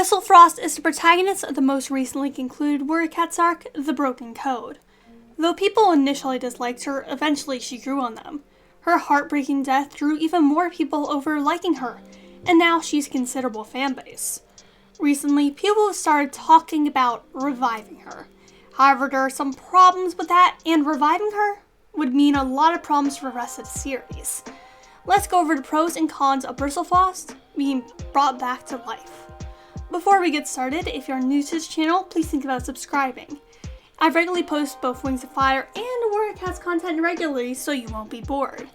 Bristlefrost is the protagonist of the most recently concluded Warrior Cats arc, The Broken Code. Though people initially disliked her, eventually she grew on them. Her heartbreaking death drew even more people over liking her, and now she's a considerable fanbase. Recently, people have started talking about reviving her. However, there are some problems with that, and reviving her would mean a lot of problems for the rest of the series. Let's go over the pros and cons of Bristlefrost being brought back to life. Before we get started, if you're new to this channel, please think about subscribing. I regularly post both Wings of Fire and Warrior Cats content regularly, so you won't be bored.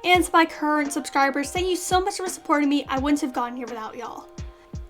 And to my current subscribers, thank you so much for supporting me. I wouldn't have gotten here without y'all.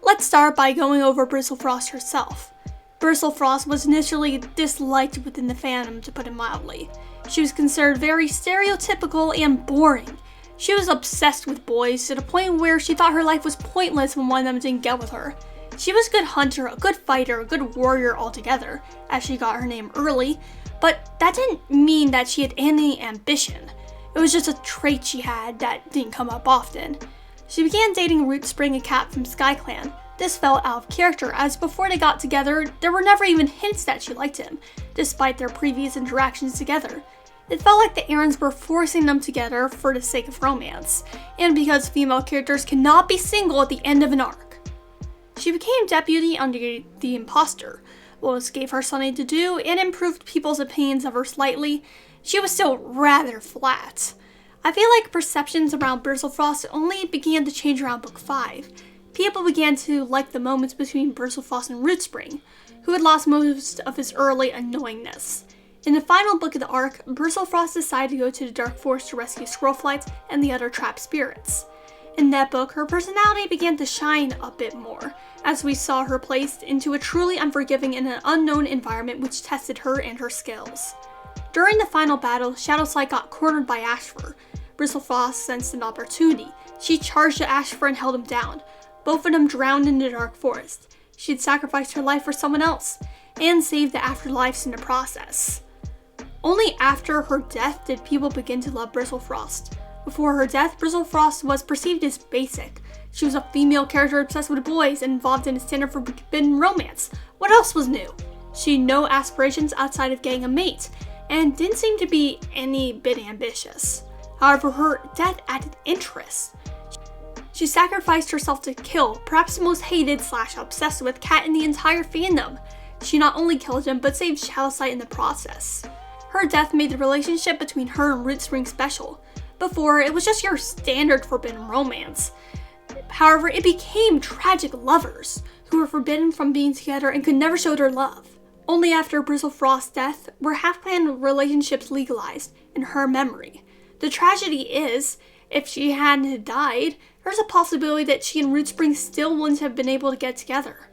Let's start by going over Bristlefrost herself. Bristlefrost was initially disliked within the fandom, to put it mildly. She was considered very stereotypical and boring. She was obsessed with boys to the point where she thought her life was pointless when one of them didn't get with her. She was a good hunter, a good fighter, a good warrior altogether, as she got her name early, but that didn't mean that she had any ambition. It was just a trait she had that didn't come up often. She began dating Rootspring, a cat from SkyClan. This fell out of character, as before they got together, there were never even hints that she liked him, despite their previous interactions together. It felt like the errands were forcing them together for the sake of romance, and because female characters cannot be single at the end of an arc. She became deputy under the imposter. While this gave her something to do and improved people's opinions of her slightly, she was still rather flat. I feel like perceptions around Bristlefrost only began to change around book 5. People began to like the moments between Bristlefrost and Rootspring, who had lost most of his early annoyingness. In the final book of the arc, Bristlefrost decided to go to the Dark Forest to rescue Scrollflights and the other trapped spirits. In that book, her personality began to shine a bit more, as we saw her placed into a truly unforgiving and an unknown environment which tested her and her skills. During the final battle, Shadowsight got cornered by Ashfur. Bristlefrost sensed an opportunity. She charged at Ashfur and held him down. Both of them drowned in the Dark Forest. She had sacrificed her life for someone else, and saved the afterlives in the process. Only after her death did people begin to love Bristlefrost. Before her death, Bristlefrost was perceived as basic. She was a female character obsessed with boys and involved in a standard forbidden romance. What else was new? She had no aspirations outside of getting a mate, and didn't seem to be any bit ambitious. However, her death added interest. She sacrificed herself to kill perhaps the most hated / obsessed with cat in the entire fandom. She not only killed him, but saved Shadowsight in the process. Her death made the relationship between her and Rootspring special. Before, it was just your standard forbidden romance. However, it became tragic lovers who were forbidden from being together and could never show their love. Only after Bristlefrost's death were half-clan relationships legalized in her memory. The tragedy is, if she hadn't died, there's a possibility that she and Rootspring still wouldn't have been able to get together.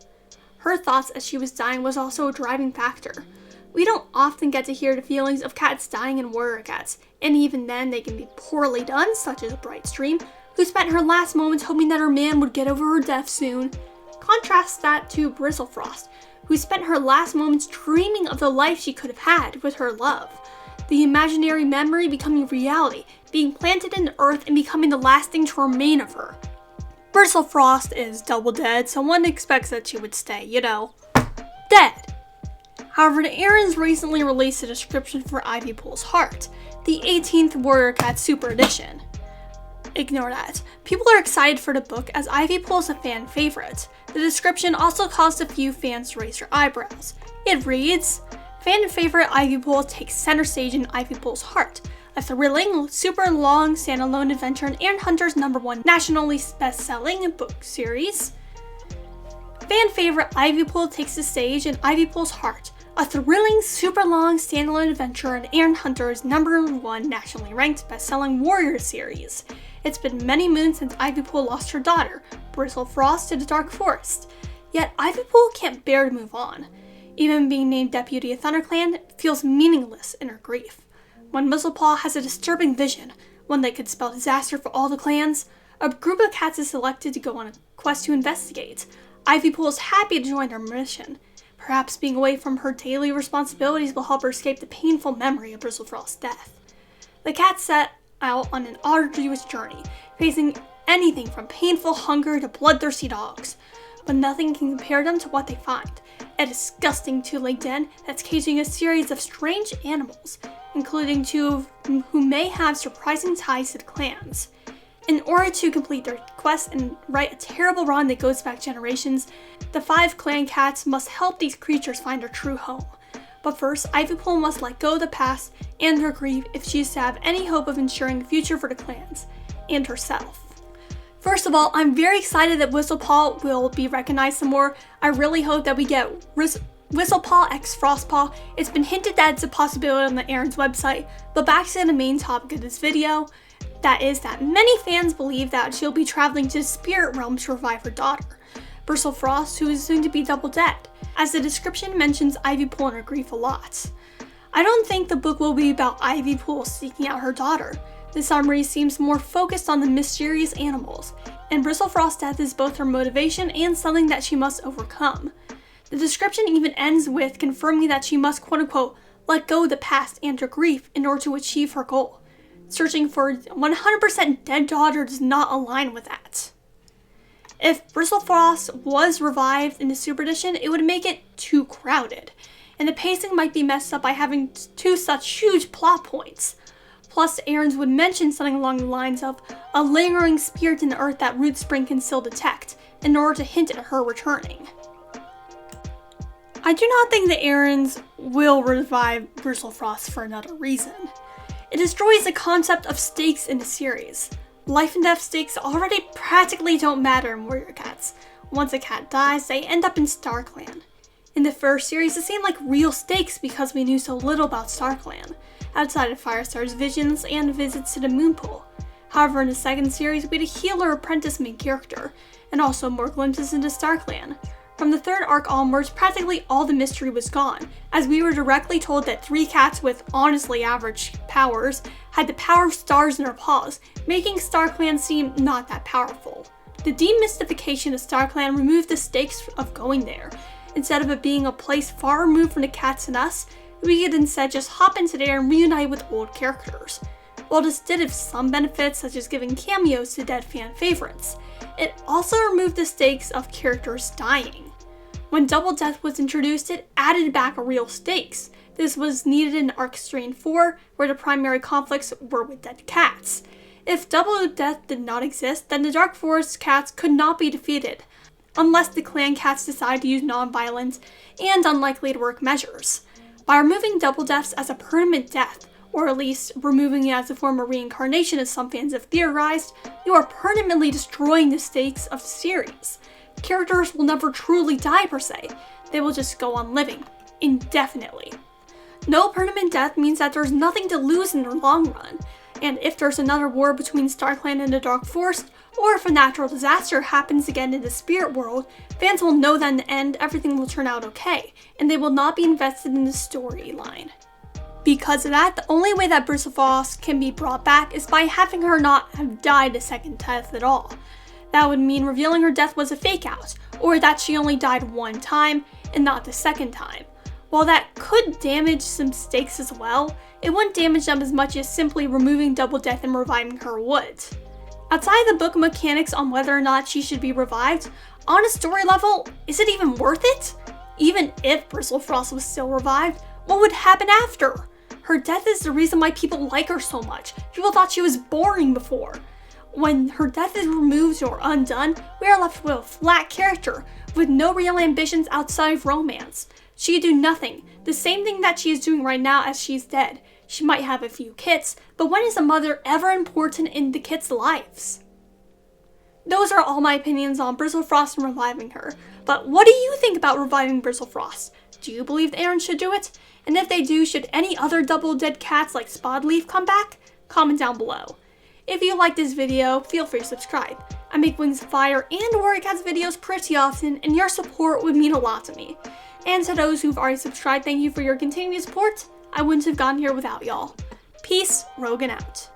Her thoughts as she was dying was also a driving factor. We don't often get to hear the feelings of cats dying in Warrior Cats, and even then they can be poorly done, such as Brightstream, who spent her last moments hoping that her man would get over her death soon. Contrast that to Bristlefrost, who spent her last moments dreaming of the life she could have had with her love. The imaginary memory becoming reality, being planted in the earth and becoming the last thing to remain of her. Bristlefrost is double dead, so one expects that she would stay, dead. However, the Errands recently released a description for Ivypool's Heart, the 18th Warrior Cats Super Edition. Ignore that. People are excited for the book as Ivypool is a fan favorite. The description also caused a few fans to raise their eyebrows. It reads, "Fan favorite Ivypool takes center stage in Ivypool's Heart, a thrilling, super long standalone adventure in Aaron Hunter's #1 nationally best-selling book series. Fan favorite Ivypool takes the stage in Ivypool's Heart, a thrilling, super long standalone adventure in Aaron Hunter's #1 nationally ranked best-selling Warrior series. It's been many moons since Ivypool lost her daughter, Bristlefrost, to the Dark Forest. Yet Ivypool can't bear to move on. Even being named deputy of ThunderClan feels meaningless in her grief. When Whistlepaw has a disturbing vision, one that could spell disaster for all the clans, a group of cats is selected to go on a quest to investigate. Ivypool is happy to join their mission. Perhaps being away from her daily responsibilities will help her escape the painful memory of Bristlefrost's death. The cats set out on an arduous journey, facing anything from painful hunger to bloodthirsty dogs. but nothing can compare them to what they find. A disgusting two-legged den that's caging a series of strange animals, including two who may have surprising ties to the clans. In order to complete their quest and right a terrible wrong that goes back generations, the 5 clan cats must help these creatures find their true home. But first, Ivypool must let go of the past and her grief if she is to have any hope of ensuring a future for the clans, and herself. First of all, I'm very excited that Whistlepaw will be recognized some more. I really hope that we get Whistlepaw x Frostpaw. It's been hinted that it's a possibility on the Erin's website, but back to the main topic of this video. That is that many fans believe that she'll be traveling to the spirit realm to revive her daughter, Bristlefrost, who is soon to be double dead, as the description mentions Ivypool and her grief a lot. I don't think the book will be about Ivypool seeking out her daughter. The summary seems more focused on the mysterious animals, and Bristlefrost's death is both her motivation and something that she must overcome. The description even ends with confirming that she must quote-unquote let go of the past and her grief in order to achieve her goal. Searching for 100% dead daughter does not align with that. If Bristlefrost was revived in the Super Edition, it would make it too crowded, and the pacing might be messed up by having 2 such huge plot points. Plus, Erin's would mention something along the lines of a lingering spirit in the earth that Rootspring can still detect, in order to hint at her returning. I do not think the Erin's will revive Bristlefrost for another reason. It destroys the concept of stakes in the series. Life and death stakes already practically don't matter in Warrior Cats. Once a cat dies, they end up in StarClan. In the first series, it seemed like real stakes because we knew so little about StarClan, outside of Firestar's visions and visits to the Moonpool. However, in the second series, we had a healer apprentice main character, and also more glimpses into StarClan. From the third arc onwards, practically all the mystery was gone, as we were directly told that 3 cats with honestly average powers had the power of stars in their paws, making StarClan seem not that powerful. The demystification of StarClan removed the stakes of going there. Instead of it being a place far removed from the cats and us, we could instead just hop into there and reunite with old characters. While this did have some benefits, such as giving cameos to dead fan favorites, it also removed the stakes of characters dying. When Double Death was introduced, it added back real stakes. This was needed in Arc 3 and 4, where the primary conflicts were with dead cats. If Double Death did not exist, then the Dark Forest cats could not be defeated, unless the clan cats decide to use non-violent and unlikely to work measures. By removing Double Deaths as a permanent death, or at least removing it as a form of reincarnation as some fans have theorized, you are permanently destroying the stakes of the series. Characters will never truly die per se, they will just go on living, indefinitely. No permanent death means that there's nothing to lose in the long run, and if there's another war between StarClan and the Dark Forest, or if a natural disaster happens again in the spirit world, fans will know that in the end everything will turn out okay, and they will not be invested in the storyline. Because of that, the only way that Bristlefrost can be brought back is by having her not have died a second death at all. That would mean revealing her death was a fake out, or that she only died one time and not the second time. While that could damage some stakes as well, it wouldn't damage them as much as simply removing Double Death and reviving her would. Outside the book mechanics on whether or not she should be revived, on a story level, is it even worth it? Even if Bristlefrost was still revived, what would happen after? Her death is the reason why people like her so much. People thought she was boring before. When her death is removed or undone, we are left with a flat character with no real ambitions outside of romance. She could do nothing, the same thing that she is doing right now as she's dead. She might have a few kits, but when is a mother ever important in the kids' lives? Those are all my opinions on Bristlefrost and reviving her, but what do you think about reviving Bristlefrost? Do you believe Erin should do it? And if they do, should any other double dead cats like Spodleaf come back? Comment down below. If you like this video, feel free to subscribe. I make Wings of Fire and Warrior Cats videos pretty often, and your support would mean a lot to me. And to those who've already subscribed, thank you for your continued support. I wouldn't have gotten here without y'all. Peace, Rogan out.